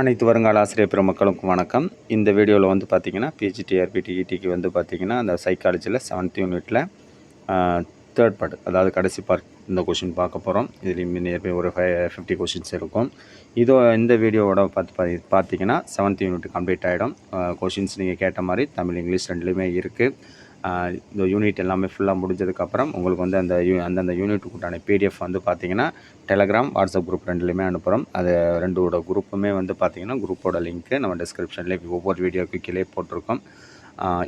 அனைத்து வருங்கால ஆசிரியர் பெருமக்களுக்கும் வணக்கம். இந்த வீடியோவில் வந்து பார்த்திங்கன்னா பிஜிடிஆர்பி டிஇடிக்கு வந்து பார்த்திங்கன்னா அந்த சைக்காலஜியில் 7th யூனிட்டில் தேர்ட் பார்ட், அதாவது கடைசி பார்ட் இந்த கொஷின் பார்க்க போகிறோம். இதுலேயும் நியர்பை ஒரு 50 கொஷின்ஸ் இருக்கும். இந்த வீடியோவோட பார்த்திங்கன்னா 7th யூனிட் கம்ப்ளீட் ஆகிடும். கொஷின்ஸ் நீங்கள் கேட்ட மாதிரி தமிழ் இங்கிலீஷ் ரெண்டுலேயுமே இருக்குது. இந்த யூனிட் எல்லாமே ஃபுல்லாக முடிஞ்சதுக்கப்புறம் உங்களுக்கு வந்து அந்தந்த யூனிட்டுக்குண்டான பிடிஎஃப் வந்து பார்த்திங்கன்னா டெலகிராம், வாட்ஸ்அப் குரூப் ரெண்டுலேயுமே அனுப்புகிறோம். அது ரெண்டோட குரூப்புமே வந்து பார்த்திங்கன்னா குரூப்போட லிங்க்கு நம்ம டிஸ்கிரிப்ஷன்லேயே ஒவ்வொரு வீடியோவுக்கு கீழே போட்டிருக்கோம்.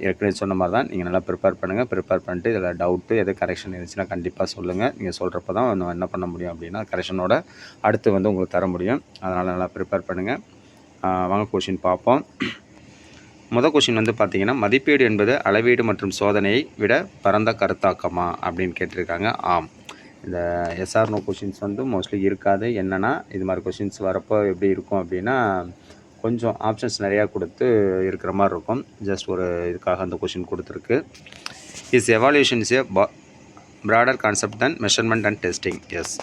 ஏற்கனவே சொன்ன மாதிரி தான் நீங்கள் நல்லா ப்ரிப்பேர் பண்ணுங்கள். ப்ரிப்பேர் பண்ணிட்டு இதில் டவுட்டு எது கரெக்ஷன் இருந்துச்சுன்னா கண்டிப்பாக சொல்லுங்கள். நீங்கள் சொல்கிறப்ப தான் நம்ம என்ன பண்ண முடியும் அப்படின்னா கரெக்ஷனோட அடுத்து வந்து உங்களுக்கு தர முடியும். அதனால் நல்லா ப்ரிப்பேர் பண்ணுங்கள். வாங்க கொஷின் பார்ப்போம். முதல் கொஷின் வந்து பார்த்திங்கன்னா, மதிப்பீடு என்பது அளவீடு மற்றும் சோதனையை விட பரந்த கருத்தாக்கமா அப்படின்னு கேட்டிருக்காங்க. ஆம். இந்த எஸ்ஆர்னோ கொஷின்ஸ் வந்து மோஸ்ட்லி இருக்காது. என்னென்னா இது மாதிரி கொஷின்ஸ் வரப்போ எப்படி இருக்கும் அப்படின்னா கொஞ்சம் ஆப்ஷன்ஸ் நிறையா கொடுத்து இருக்கிற மாதிரி இருக்கும். ஜஸ்ட் ஒரு இதுக்காக அந்த கொஷின் கொடுத்துருக்கு. Is evaluation is a broader concept than measurement and testing. Yes,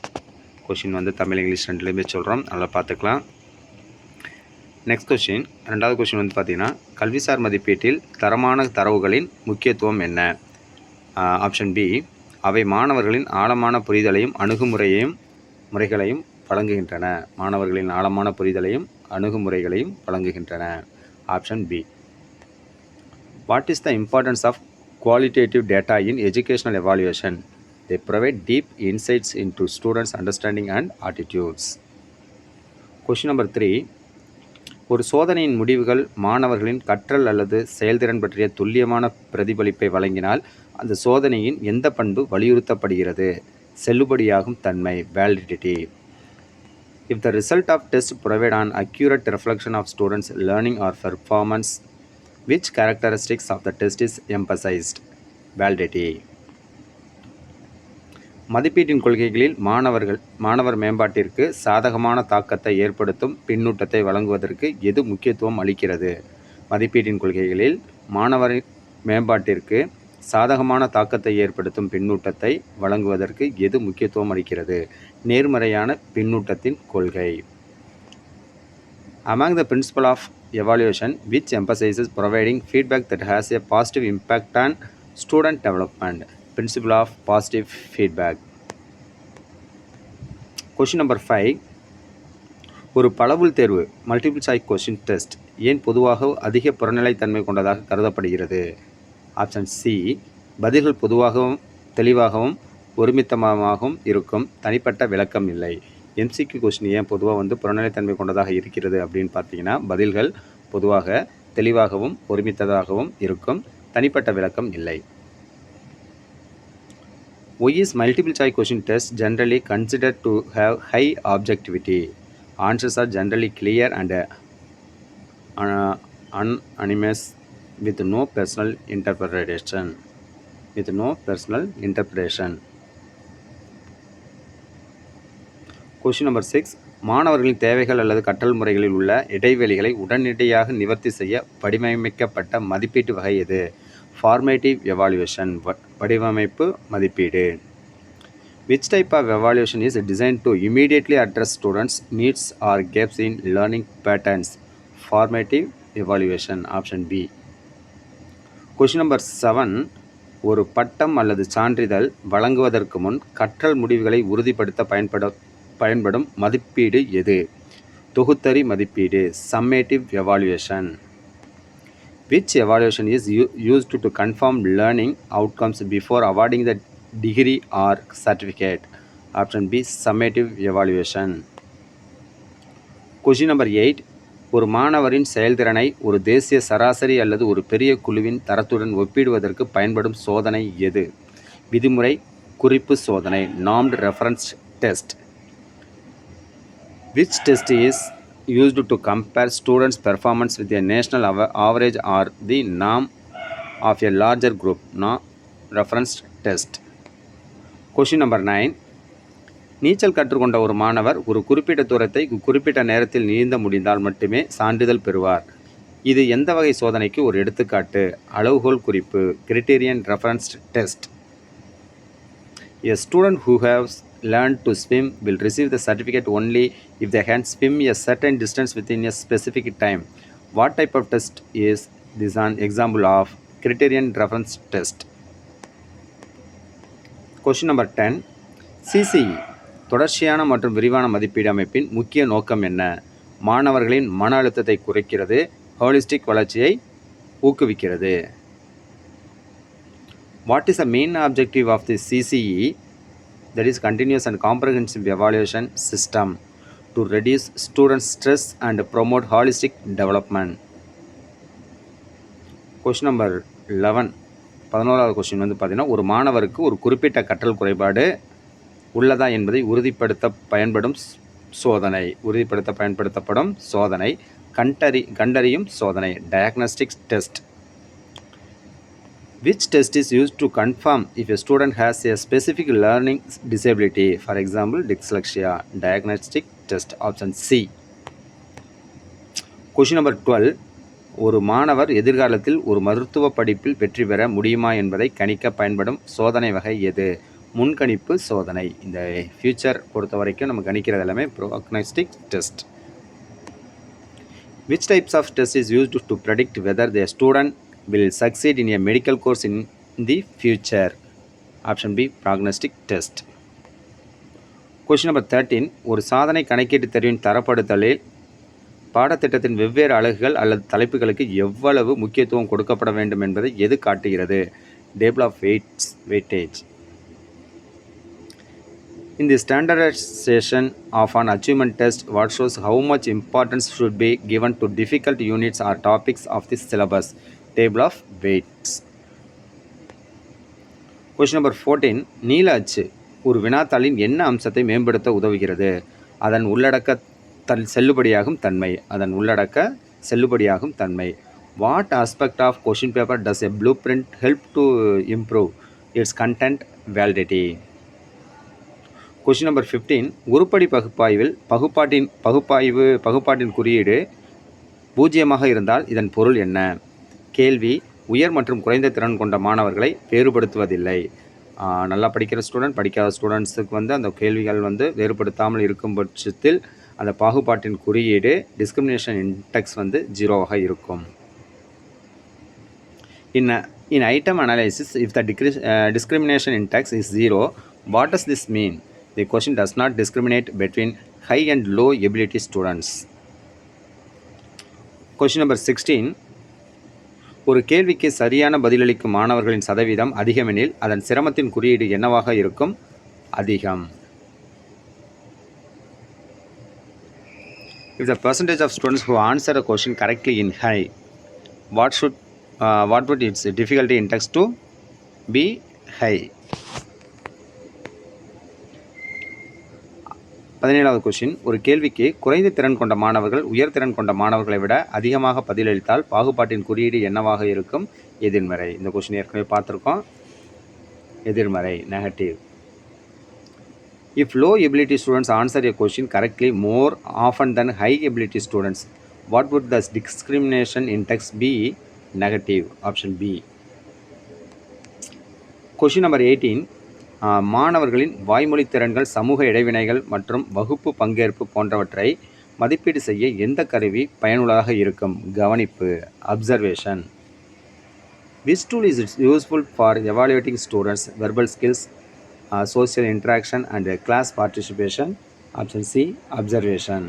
question வந்து தமிழ் இங்கிலீஷ் ரெண்டுலேயுமே சொல்கிறோம், நல்லா பார்த்துக்கலாம். நெக்ஸ்ட் கொஷின், ரெண்டாவது கொஷின் வந்து பார்த்திங்கன்னா, கல்விசார் மதிப்பீட்டில் தரமான தரவுகளின் முக்கியத்துவம் என்ன? ஆப்ஷன் பி, அவை மாணவர்களின் ஆழமான புரிதலையும் முறைகளையும் வழங்குகின்றன. மாணவர்களின் ஆழமான புரிதலையும் அணுகுமுறைகளையும் வழங்குகின்றன. Option B. What is the importance of qualitative data in educational evaluation? They provide deep insights into students understanding and attitudes. Question number 3, ஒரு சோதனையின் முடிவுகள் மாணவர்களின் கற்றல் அல்லது செயல்திறன் பற்றிய துல்லியமான பிரதிபலிப்பை வழங்கினால் அந்த சோதனையின் எந்த பண்பு வலியுறுத்தப்படுகிறது? செல்லுபடியாகும் தன்மை, validity. If the result of test provide an accurate reflection of students' learning or performance, which characteristics of the test is emphasized? Validity. மதிப்பீட்டின் கொள்கைகளில் மாணவர் மேம்பாட்டிற்கு சாதகமான தாக்கத்தை ஏற்படுத்தும் பின்னூட்டத்தை வழங்குவதற்கு எது முக்கியத்துவம் அளிக்கிறது? மதிப்பீட்டின் கொள்கைகளில் மாணவர் மேம்பாட்டிற்கு சாதகமான தாக்கத்தை ஏற்படுத்தும் பின்னூட்டத்தை வழங்குவதற்கு எது முக்கியத்துவம் அளிக்கிறது? நேர்மறையான பின்னூட்டத்தின் கொள்கை. Among the principle of evaluation, which emphasizes providing feedback that has a positive impact on student development? Principle of positive feedback. Question number 5, ஒரு பளவுள் தேர்வு மல்டிபிள் சாய்ஸ் கொஸ்டின் டெஸ்ட் ஏன் பொதுவாக அதிக புறநிலைத்தன்மை கொண்டதாக கருதப்படுகிறது? ஆப்ஷன் சி, பதில்கள் பொதுவாகவும் தெளிவாகவும் ஒருமித்தமாகவும் இருக்கும், தனிப்பட்ட விளக்கம் இல்லை. எம்சிக்யூ கொஸ்டின் ஏன் பொதுவாக வந்து புறநிலைத்தன்மை கொண்டதாக இருக்கிறது அப்படின்னு பார்த்தீங்கன்னா, பதில்கள் பொதுவாக தெளிவாகவும் ஒருமித்ததாகவும் இருக்கும், தனிப்பட்ட விளக்கம் இல்லை. Why is multiple choice question test generally considered to have high objectivity? Answers are generally clear and unanimous with no personal interpretation. Question number 6, மாணவர்களின் தேவைகள் அல்லது கற்றல் முறைகளில் உள்ள இடைவெளிகளை உடனடியாக நிவர்த்தி செய்ய வடிவமைக்கப்பட்ட மதிப்பீட்டு வகை எது? ஃபார்மேட்டிவ் எவாலுவேஷன், வடிவமைப்பு மதிப்பீடு. Which type of evaluation is designed to immediately address students' needs or gaps in learning patterns? Formative evaluation. Option B. Question number 7, ஒரு பட்டம் அல்லது சான்றிதழ் வழங்குவதற்கு முன் கற்றல் முடிவுகளை உறுதிப்படுத்த பயன்படும் மதிப்பீடு எது? தொகுத்தறி மதிப்பீடு, summative evaluation. Which evaluation is used to confirm learning outcomes before awarding the degree or certificate? Option B, summative evaluation. Question number 8, ஒரு மாணவரின் செயல்திறனை ஒரு தேசிய சராசரி அல்லது ஒரு பெரிய குழுவின் தரத்துடன் ஒப்பிடுவதற்கு பயன்படும் சோதனை எது? விதிமுறை குறிப்பு சோதனை, normed reference test. Which test is used to compare students' performance with a national average or the norm of a larger group? Reference test. Question number 9, நீச்சல் கற்றுக்கொண்ட ஒரு மாணவர் ஒரு குறிப்பிட்ட தூரத்தை குறிப்பிட்ட நேரத்தில் நீந்த முடிந்தால் மட்டுமே சான்றிதழ் பெறுவார். இது எந்த வகை சோதனைக்கு ஒரு எடுத்துக்காட்டு? அளவுகோல் குறிப்பு, கிரிட்டீரியன் reference test. A student who has learn to swim will receive the certificate only if they can swim a certain distance within a specific time. What type of test is this an example of criterion reference test? Question number 10. CCE தொடர்ச்சியான மற்றும் விரிவான மதிப்பீடு அமைப்பின் முக்கிய நோக்கம் என்ன? மாணவர்களின் மன அழுத்தத்தை குறைக்கிறது, ஹோலிஸ்டிக் வளர்ச்சியை ஊக்குவிக்கிறது. What is the main objective of the CCE, that is continuous and comprehensive evaluation system, to reduce student stress and promote holistic development? Question number 11. 11வது question வந்து பார்த்தீங்கன்னா, ஒரு மாணவருக்கு ஒரு குறிப்பிட்ட கற்றல் குறைபாடு உள்ளதா என்பதை உறுதிப்படுத்த பயன்படுத்தப்படும் சோதனை கண்டறியும் சோதனை, diagnostic test. Which test is used to confirm if a student has a specific learning disability, for example dyslexia? Diagnostic test, option C. Question number 12. ஒரு மாணவர் எதிர்காலத்தில் ஒரு மருத்துவ படிப்பில் வெற்றி பெற முடியுமா என்பதை கணிக்க பயன்படும் சோதனை வகை எது? முன்கணிப்பு சோதனை. இந்த ஃபியூச்சர் பொறுத்த வரைக்கும் நம்ம கணிக்கிறது எல்லாமே ப்ரோக்னாஸ்டிக் test. Which types of test is used to predict whether the student will succeed in a medical course in the future? Option B, prognostic test. Question number 13. ஒரு சாதனை கணக்கீட்டு தெரிவின் தரப்படுத்தலில் பாடத்திட்டத்தின் வெவ்வேறு அலகுகள் அல்லது தலைப்புகளுக்கு எவ்வளவு முக்கியத்துவம் கொடுக்கப்பட வேண்டும் என்பதை எது காட்டுகிறது? Table of weightage. In the standardization of an achievement test, what shows how much importance should be given to difficult units or topics of the syllabus? Table of weights. Question number 14. நீல அச்சு ஒரு வினாத்தாளின் என்ன அம்சத்தை மேம்படுத்த உதவுகிறது? அதன் உள்ளடக்க செல்லுபடியாகும் தன்மை. What aspect of question paper does a blueprint help to improve its content validity? Question number 15. உருப்படி பகுப்பாய்வில் பகுப்பாட்டின் குறியீடு 0 இருந்தால் இதன் பொருள் என்ன? கேள்வி உயர் மற்றும் குறைந்த திறன் கொண்ட மாணவர்களை வேறுபடுத்துவதில்லை. நல்லா படிக்கிற ஸ்டூடெண்ட் படிக்காத ஸ்டூடெண்ட்ஸுக்கு வந்து அந்த கேள்விகள் வந்து வேறுபடுத்தாமல் இருக்கும் பட்சத்தில் அந்த பாகுபாட்டின் குறியீடு டிஸ்கிரிமினேஷன் இன்டெக்ஸ் வந்து 0ஆக இருக்கும். In item analysis, if the discrimination index is 0, what does this mean? The question does not discriminate between high and low ability students. Question number 16. ஒரு கேள்விக்கு சரியான பதிலளிக்கும் மாணவர்களின் சதவீதம் அதிகமெனில் அதன் சிரமத்தின் குறியீடு என்னவாக இருக்கும்? அதிகம். If the percentage of students who answer a question correctly in high, what would its difficulty index to be? High. 17வது கொஸ்டின். ஒரு கேள்விக்கு குறைந்த திறன் கொண்ட மாணவர்கள் உயர் திறன் கொண்ட மாணவர்களை விட அதிகமாக பதிலளித்தால் பாகுபாட்டின் குறியீடு என்னவாக இருக்கும்? எதிர்மறை. இந்த கொஸ்டின் ஏற்கனவே பார்த்துருக்கோம். எதிர்மறை, negative. If low ability students answer a question correctly more often than high ability students, what would the discrimination index be? Negative. Option B. Question number 18. மாணவர்களின் வாய்மொழி திறன்கள், சமூக இடைவினைகள் மற்றும் வகுப்பு பங்கேற்பு போன்றவற்றை மதிப்பீடு செய்ய எந்த கருவி பயனுள்ளதாக இருக்கும்? கவனிப்பு, observation. Which tool is useful for evaluating students' verbal skills, social interaction and class participation? Option C, observation.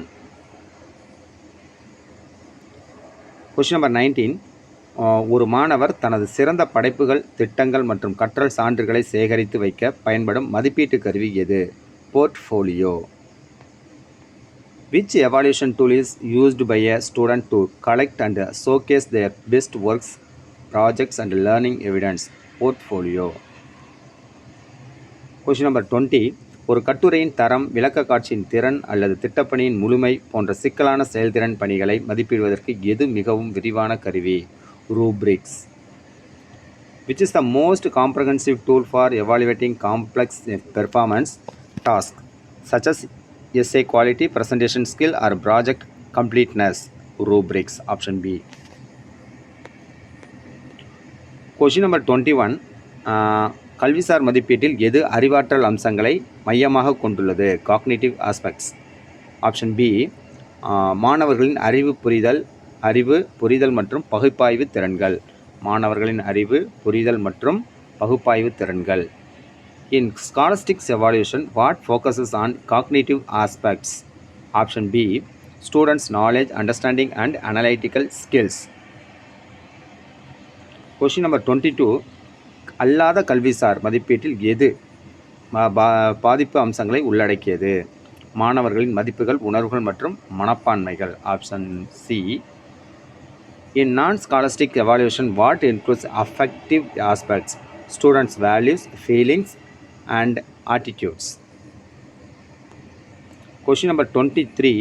Question number 19. ஒரு மாணவர் தனது சிறந்த படைப்புகள், திட்டங்கள் மற்றும் கற்றல் சான்றுகளை சேகரித்து வைக்க பயன்படும் மதிப்பீட்டு கருவி எது? Portfolio. Which evaluation tool is used by a student to collect and showcase their best works, projects and learning evidence? Portfolio. Question number 20. ஒரு கட்டுரையின் தரம், விளக்க காட்சியின் திறன் அல்லது திட்டப்பணியின் முழுமை போன்ற சிக்கலான செயல்திறன் பணிகளை மதிப்பிடுவதற்கு எது மிகவும் விரிவான கருவி? Rubrics. Which is the most comprehensive tool for evaluating complex performance tasks such as essay quality, presentation skill or project completeness? Rubrics. Option B. Question number 21. கல்விசார் மதிப்பீட்டில் எது அறிவாற்றல் அம்சங்களை மையமாக கொண்டுள்ளது? Cognitive aspects. ஆப்ஷன் பி மாணவர்களின் அறிவு புரிதல் மற்றும் பகுப்பாய்வு திறன்கள். மாணவர்களின் அறிவு புரிதல் மற்றும் பகுப்பாய்வு திறன்கள். In scholastics evaluation, what focuses on cognitive aspects? Option B, students' knowledge, understanding and analytical skills. Question number 22. அல்லாத கல்விசார் மதிப்பீட்டில் எது பாதிப்பு அம்சங்களை உள்ளடக்கியது? மாணவர்களின் மதிப்புகள், உணர்வுகள் மற்றும் மனப்பான்மைகள். Option C. In non-scholastic evaluation, what includes affective aspects? Students' values, feelings and attitudes. Question number 23.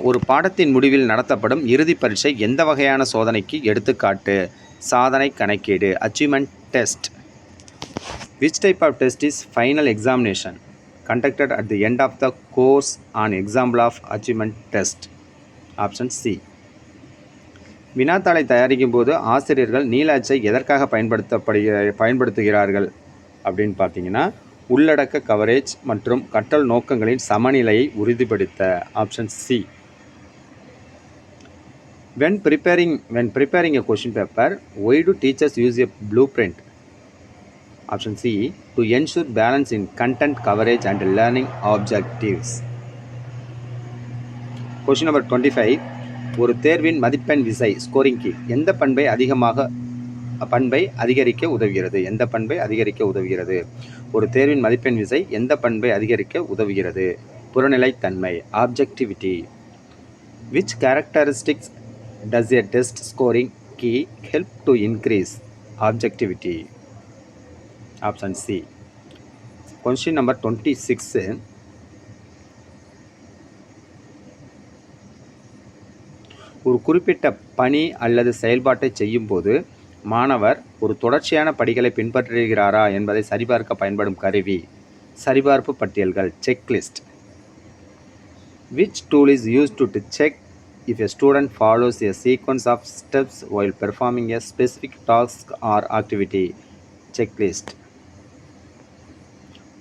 ஒரு பாடத்தின் முடிவில் நடத்தப்படும் இறுதி பரீட்சை எந்த வகையான சோதனைக்கு எடுத்துக்காட்டு? சாதனை கணக்கீடு, achievement test. Which type of test is final examination conducted at the end of the course on example of achievement test? Option C. வினாத்தாளை தயாரிக்கும் போது ஆசிரியர்கள் நீல அச்சை எதற்காக பயன்படுத்துகிறார்கள் அப்படின்னு பார்த்தீங்கன்னா, உள்ளடக்க கவரேஜ் மற்றும் கற்றல் நோக்கங்களின் சமநிலையை உறுதிப்படுத்த. Option C. When preparing a question paper, why do teachers use a blueprint? Option C. To ensure balance in content coverage and learning objectives. Question number 25. ஒரு தேர்வின் மதிப்பெண் விசை ஸ்கோரிங் கீ எந்த பண்பை அதிகரிக்க உதவுகிறது? ஒரு தேர்வின் மதிப்பெண் விசை எந்த பண்பை அதிகரிக்க உதவுகிறது? புறநிலைத்தன்மை, objectivity. Which characteristics does a test scoring key help to increase? Objectivity. Option C. Question number 26. ஒரு குறிப்பிட்ட பணி அல்லது செயல்பாட்டை செய்யும் போது மாணவர் ஒரு தொடர்ச்சியான படிகளை பின்பற்றுகிறாரா என்பதை சரிபார்க்க பயன்படும் கருவி சரிபார்ப்பு பட்டியல்கள், checklist. Which tool is used to check if a student follows a sequence of steps while performing a specific task or activity? Checklist.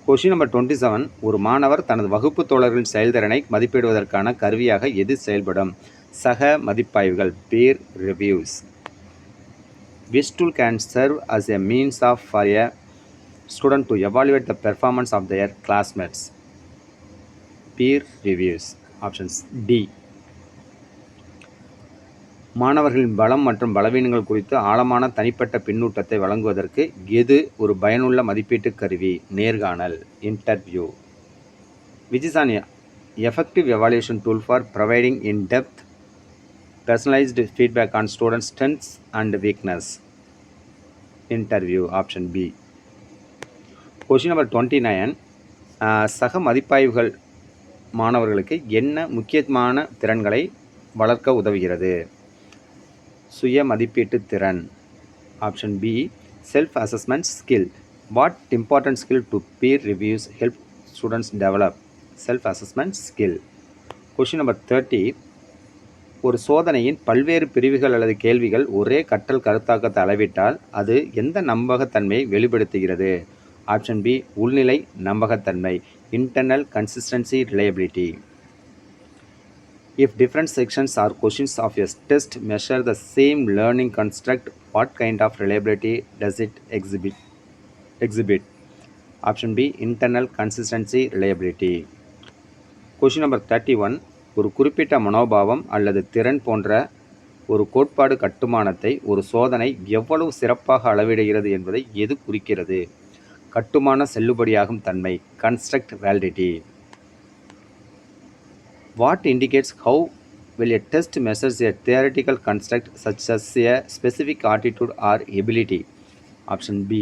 Question number 27. ஒரு மாணவர் தனது வகுப்பு தோழர்களின் செயல்திறனை மதிப்பிடுவதற்கான கருவியாக எது செயல்படும்? சக மதிப்பாய்வுகள், peer reviews. Which tool can serve as a means for a student to evaluate the performance of their classmates? Peer reviews. Options D. மாணவர்களின் பலம் மற்றும் பலவீனங்கள் குறித்து ஆழமான தனிப்பட்ட பின்னூட்டத்தை வழங்குவதற்கு எது ஒரு பயனுள்ள மதிப்பீட்டு கருவி? நேர்காணல், interview. Which is an effective evaluation tool for providing in-depth personalized feedback on students' strengths and weakness? Interview. Option B. Question number 29. சக மதிப்பாய்வுகள் மாணவர்களுக்கு என்ன முக்கியமான திறன்களை வளர்க்க உதவுகிறது? சுய மதிப்பீட்டு திறன். Option B. Self assessment skill. What important skill do peer reviews help students develop? Self assessment skill. Question number 30. ஒரு சோதனையின் பல்வேறு பிரிவுகள் அல்லது கேள்விகள் ஒரே கற்றல் கருத்தாக்கத்தை அளவிட்டால் அது எந்த நம்பகத்தன்மையை வெளிப்படுத்துகிறது? Option B. உள்நிலை நம்பகத்தன்மை, internal consistency, reliability. If different sections or questions of a test measure the same learning construct, what kind of reliability does it exhibit? Option B. Internal consistency, reliability. Question number 31. ஒரு குறிப்பிட்ட மனோபாவம் அல்லது திறன் போன்ற ஒரு கோட்பாடு கட்டுமானத்தை ஒரு சோதனை எவ்வளவு சிறப்பாக அளவிடுகிறது என்பதை எது குறிக்கிறது? கட்டுமான செல்லுபடியாகும் தன்மை, construct validity. What indicates how well a test measures a theoretical construct such as a specific attitude or ability? Option B.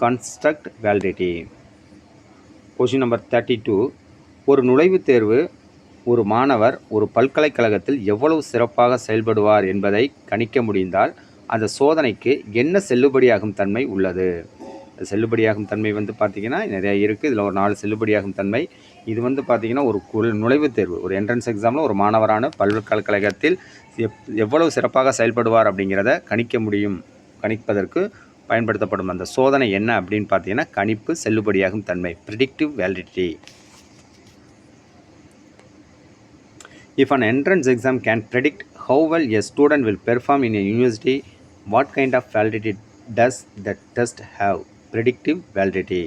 Construct validity. Question number 32. ஒரு நுழைவுத் தேர்வு ஒரு மாணவர் ஒரு பல்கலைக்கழகத்தில் எவ்வளவு சிறப்பாக செயல்படுவார் என்பதை கணிக்க முடிந்தால் அந்த சோதனைக்கு என்ன செல்லுபடியாகும் தன்மை உள்ளது? செல்லுபடியாகும் தன்மை பார்த்திங்கன்னா நிறையா இருக்குது. இதில் ஒரு 4 செல்லுபடியாகும் தன்மை. இது பார்த்திங்கன்னா ஒரு நுழைவுத் தேர்வு, ஒரு என்ட்ரன்ஸ் எக்ஸாமில் ஒரு மாணவரான பல்கலைக்கழகத்தில் எவ்வளவு சிறப்பாக செயல்படுவார் அப்படிங்கிறத கணிப்பதற்கு பயன்படுத்தப்படும் அந்த சோதனை என்ன அப்படின்னு பார்த்தீங்கன்னா கணிப்பு செல்லுபடியாகும் தன்மை, predictive validity. If an entrance exam can predict how well a student will perform in a university, what kind of validity does that test have? Predictive validity.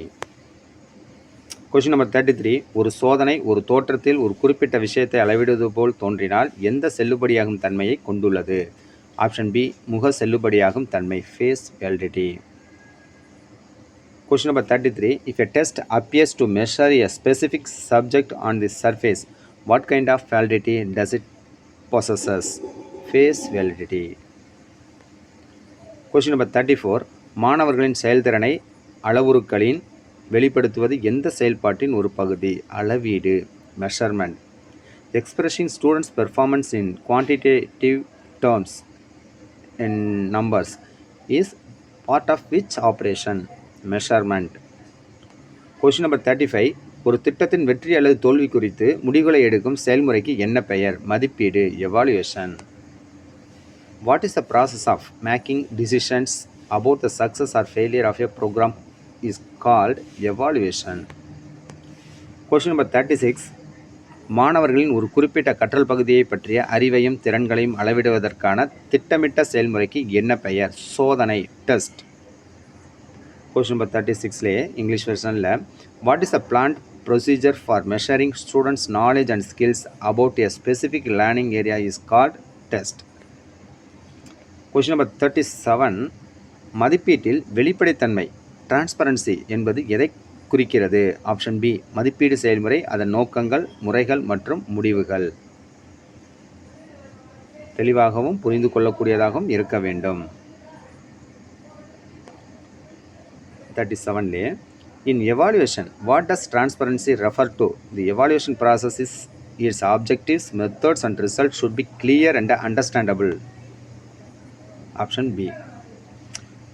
Question number 33. ஒரு சோதனை ஒரு தோற்றத்தில் ஒரு குறிப்பிட்ட விஷயத்தை அளவிடுவது போல் தோன்றினால் எந்த செல்லுபடியாகும் தன்மையை கொண்டுள்ளது? ஆப்ஷன் பி, முக செல்லுபடியாகும் தன்மை, face validity. Question number 33. If a test appears to measure a specific subject on the surface, what kind of validity does it possesses? Face validity. Question number 34. மாணவர்களின் செயல்திறனை அளவுருக்களின் வெளிப்படுத்துவது எந்த செயல்பாட்டின் ஒரு பகுதி? அளவீடு, measurement. Expressing students' performance in quantitative terms in numbers is part of which operation? Measurement. Question number 35. ஒரு திட்டத்தின் வெற்றி அல்லது தோல்வி குறித்து முடிவுகளை எடுக்கும் செயல்முறைக்கு என்ன பெயர்? மதிப்பீடு, evaluation. What is the process of making decisions about the success or failure of a program is called evaluation. Question number 36. மாணவர்களின் ஒரு குறிப்பிட்ட கற்றல் பகுதியை பற்றிய அறிவையும் திறன்களையும் அளவிடுவதற்கான திட்டமிட்ட செயல்முறைக்கு என்ன பெயர்? சோதனை, டெஸ்ட். Question number 36லே இங்கிலீஷ் வெர்ஷனில் what is a plant procedure for measuring students' knowledge and skills about a specific learning area is called test. Question number 37. மதிப்பீட்டில் வெளிப்படைத்தன்மை, டிரான்ஸ்பரன்சி என்பது எதை குறிக்கிறது? ஆப்ஷன் பி, மதிப்பீடு செயல்முறை, அதன் நோக்கங்கள், முறைகள் மற்றும் முடிவுகள். தெளிவாகவும் புரிந்து கொள்ளக்கூடியதாகவும் இருக்க வேண்டும். 37லே in evaluation, what does transparency refer to? The evaluation process is its objectives, methods and results should be clear and understandable. Option B.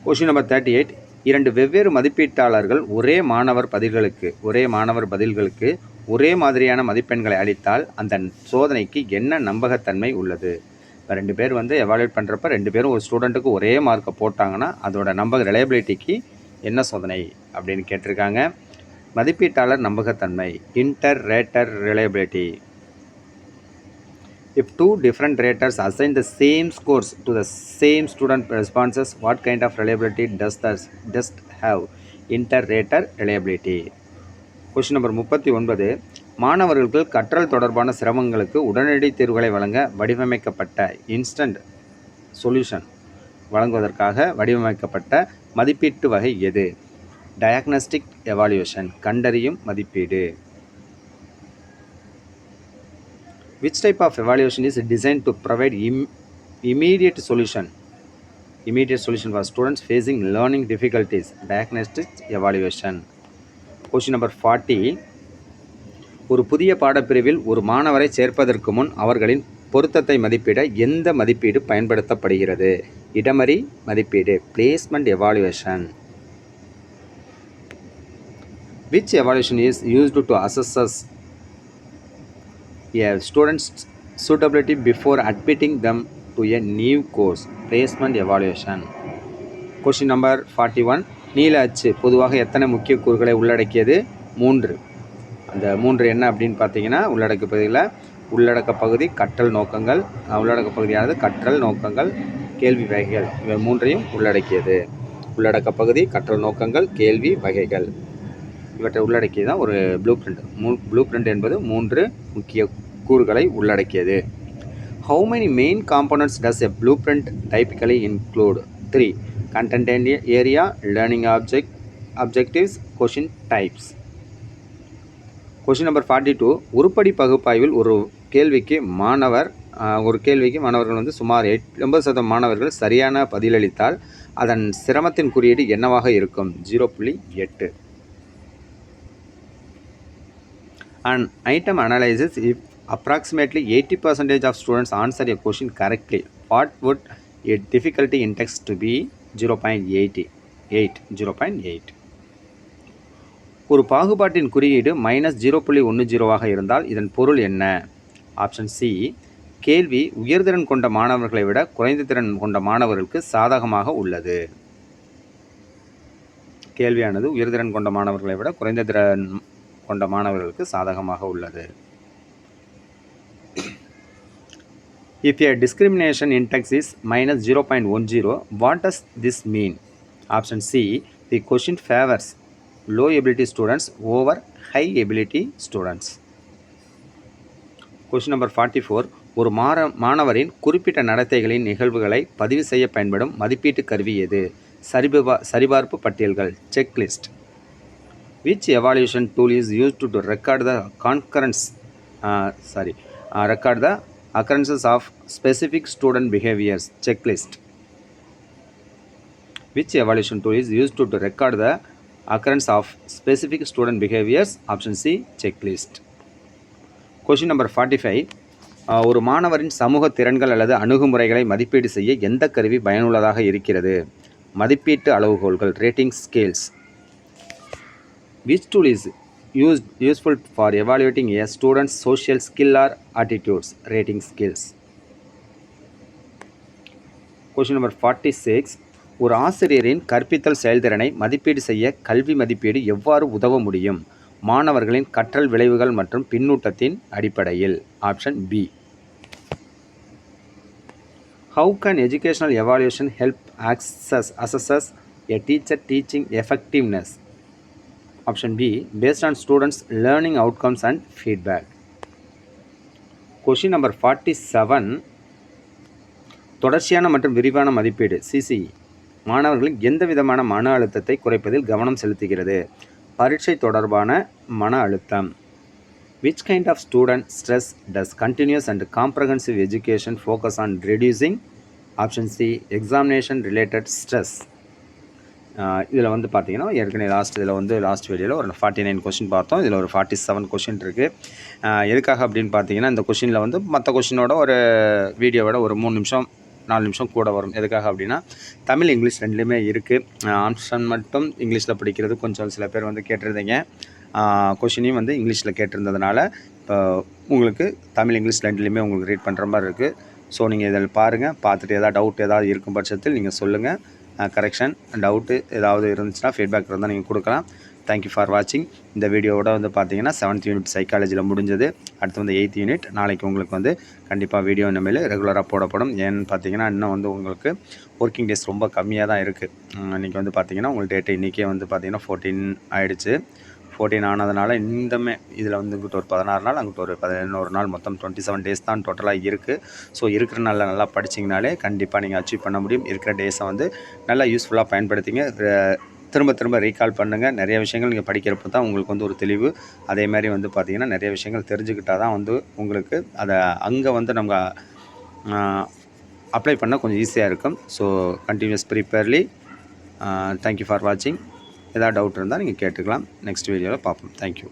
Question number 38. இரண்டு வெவ்வேறு மதிப்பீட்டாளர்கள் ஒரே மாணவர் பதில்களுக்கு ஒரே மாதிரியான மதிப்பெண்களை அளித்தால் அந்த சோதனைக்கு என்ன நம்பகத்தன்மை உள்ளது? இப்போ ரெண்டு பேர் எவாலுவேட் பண்ணுறப்ப ரெண்டு பேரும் ஒரு ஸ்டூடெண்ட்டுக்கு ஒரே மார்க்கை போட்டாங்கன்னா அதோட ரிலையபிலிட்டிக்கு என்ன சோதனை அப்படின்னு கேட்டிருக்காங்க. மதிப்பீட்டாளர் நம்பகத்தன்மை, inter rata reliability. If two different raters assign the same scores to the same student responses, what kind of reliability does the test have? Inter-rater reliability. Question number 39. மாணவர்களுக்கு கற்றல் தொடர்பான சிரமங்களுக்கு உடனடி தீர்வுகளை வழங்க வடிவமைக்கப்பட்ட இன்ஸ்டன்ட் சொல்யூஷன் வழங்குவதற்காக வடிவமைக்கப்பட்ட மதிப்பீட்டு வகை எது? டயக்னஸ்டிக் எவாலுவேஷன், கண்டறியும் மதிப்பீடு. Which type of evaluation is designed to provide immediate solution for students facing learning difficulties? Diagnostic evaluation. Question number 40. ஒரு புதிய பாடப்பிரிவில் ஒரு மாணவரை சேர்ப்பதற்கு முன் அவர்களின் பொருத்தத்தை மதிப்பிட எந்த மதிப்பீடு பயன்படுத்தப்படுகிறது? இடமறி மதிப்பீடு, placement evaluation. Which evaluation is used to assess a student's suitability before admitting them to a new course? Placement evaluation. Question number 41. நீல அச்சு பொதுவாக எத்தனை முக்கிய கூறுகளை உள்ளடக்கியது? 3. அந்த 3 என்ன அப்படின்னு பார்த்தீங்கன்னா உள்ளடக்க பகுதி கற்றல் நோக்கங்கள், உள்ளடக்க பகுதியானது கற்றல் நோக்கங்கள், கேள்வி வகைகள், இவை 3ஐயும் உள்ளடக்கியது. உள்ளடக்க பகுதி, கற்றல் நோக்கங்கள், கேள்வி வகைகள், இவற்றை உள்ளடக்கியதான் ஒரு ப்ளூ பிரிண்ட் என்பது 3 முக்கிய கூறுகளை உள்ளடக்கியது. How many main components does a blueprint typically include? 3. Content area, learning objectives, question types. Question number 42. உருப்படி பகுப்பாய்வில் ஒரு கேள்விக்கு மாணவர்கள் சுமார் 80% மாணவர்கள் சரியான பதிலளித்தால் அதன் சிரமத்தின் குறியீடு என்னவாக இருக்கும்? 0.8. An item analyzes if approximately 80% of students answer a question correctly. What would a difficulty index to be? 0.8. ஒரு பாகுபாட்டின் குறியீடு -0.10 இருந்தால் இதன் பொருள் என்ன? Option C. கேள்வி உயர்திறன் கொண்ட மாணவர்களை விட குறைந்த திறன் கொண்ட மாணவர்களுக்கு சாதகமாக உள்ளது. கேள்வியானது உயர்திறன் கொண்ட மாணவர்களை விட குறைந்த திறன் கொண்ட மாணவர்களுக்கு சாதகமாக உள்ளது. If a discrimination index is minus 0.10, what does this mean? Option C, the question favors low ability students over high ability students. Question number 44. ஒரு மாணவரின் குறிப்பிட்ட நடத்தைகளின் நிகழ்வுகளை பதிவு செய்ய பயன்படும் மதிப்பீட்டு கருவி எது? சரிபார்ப்பு பட்டியல்கள், checklist. Which evaluation tool is used to record the occurrences of specific student behaviors? Checklist. Which evaluation tool is used to record the occurrence of specific student behaviors? Option C, checklist. Question number 45. ஒரு மாணவரின் சமூக திறன்கள் அல்லது அணுகுமுறைகளை மதிப்பீடு செய்ய எந்த கருவி பயனுள்ளதாக இருக்கிறது? மதிப்பீட்டு அளவுகோல்கள், rating scales. Which tool is useful for evaluating a student's social skill or attitudes? Rating skills. Question number 46. ஒரு ஆசிரியரின் கற்பித்தல் செயல்திறனை மதிப்பீடு செய்ய கல்வி மதிப்பீடு எவ்வாறு உதவ முடியும்? மாணவர்களின் கற்றல் விளைவுகள் மற்றும் பின்னூட்டத்தின் அடிப்படையில். Option B. How can educational evaluation help assess a teacher teaching effectiveness? Option B, based on students' learning outcomes and feedback. Question number 47. தொடர்ச்சியான மற்றும் விரிவான மதிப்பீடு CCE மாணவர்களின் எந்த விதமான மன அழுத்தத்தை குறைப்பதில் கவனம் செலுத்துகிறது? பரீட்சை தொடர்பான மன அழுத்தம். Which kind of student stress does continuous and comprehensive education focus on reducing? Option C, examination related stress. இதில் வந்து பார்த்தீங்கன்னா ஏற்கனவே லாஸ்ட் வீடியோவில் ஒரு 49 கொஷின் பார்த்தோம். இதில் ஒரு 47 கொஷின் இருக்குது. எதுக்காக அப்படின்னு பார்த்தீங்கன்னா இந்த கொஷினில் வந்து மற்ற கொஷினோட ஒரு வீடியோவோட ஒரு 3 நிமிஷம் 4 நிமிஷம் கூட வரும். எதுக்காக அப்படின்னா தமிழ் இங்கிலீஷ் ரெண்டுலேயுமே இருக்குது. ஆப்ஷன் மட்டும் இங்கிலீஷில் படிக்கிறது கொஞ்சம் சில பேர் வந்து கேட்டிருந்தீங்க. கொஷினையும் வந்து இங்கிலீஷில் கேட்டிருந்ததுனால இப்போ உங்களுக்கு தமிழ் இங்கிலீஷ் ரெண்டுலேயுமே உங்களுக்கு ரீட் பண்ணுற மாதிரி இருக்குது. ஸோ நீங்கள் இதில் பாருங்கள், பார்த்துட்டு எதாவது டவுட் ஏதாவது இருக்கும் பட்சத்தில் நீங்கள் சொல்லுங்கள். கரெக்ஷன் டவுட்டு ஏதாவது இருந்துச்சுன்னா ஃபீட்பேக் இருந்தால் நீங்கள் கொடுக்கலாம். தேங்க்யூ ஃபார் வாட்சிங். இந்த வீடியோவோட வந்து பார்த்தீங்கன்னா 7th யூனிட் சைக்காலஜியில் முடிஞ்சது. அடுத்து வந்து 8th யூனிட் நாளைக்கு உங்களுக்கு வந்து கண்டிப்பாக வீடியோ இனிமேல் ரெகுலராக போடப்படும். ஏன்னு பார்த்தீங்கன்னா இன்னும் வந்து உங்களுக்கு ஒர்க்கிங் டேஸ் ரொம்ப கம்மியாக தான் இருக்குது. இன்றைக்கி வந்து பார்த்தீங்கன்னா உங்களுக்கு டேட்டு இன்றைக்கே வந்து பார்த்தீங்கன்னா 14 ஆகிடுச்சு. 14 ஆனதுனால இந்தமே இதில் வந்து இங்கிட்ட ஒரு 16 நாள், அங்கிட்ட ஒரு 11 நாள், மொத்தம் 27 டேஸ் தான் டோட்டலாக இருக்குது. ஸோ இருக்கிற நாளில் நல்லா படிச்சிங்கனாலே கண்டிப்பாக நீங்கள் அச்சீவ் பண்ண முடியும். இருக்கிற டேஸை வந்து நல்லா யூஸ்ஃபுல்லாக பயன்படுத்திங்க. திரும்ப திரும்ப ரீகால் பண்ணுங்கள். நிறைய விஷயங்கள் நீங்கள் படிக்கிறப்ப தான் உங்களுக்கு வந்து ஒரு தெளிவு. அதேமாதிரி வந்து பார்த்திங்கன்னா நிறைய விஷயங்கள் தெரிஞ்சுக்கிட்டால் தான் வந்து உங்களுக்கு அதை அங்கே வந்து நம்ம அப்ளை பண்ண கொஞ்சம் ஈஸியாக இருக்கும். So continues properly. Thank you for வாட்சிங். ஏதாவது டவுட் இருந்தால் நீங்கள் கேட்டுக்கலாம். நெக்ஸ்ட் வீடியோவில் பார்ப்போம். தேங்க்யூ.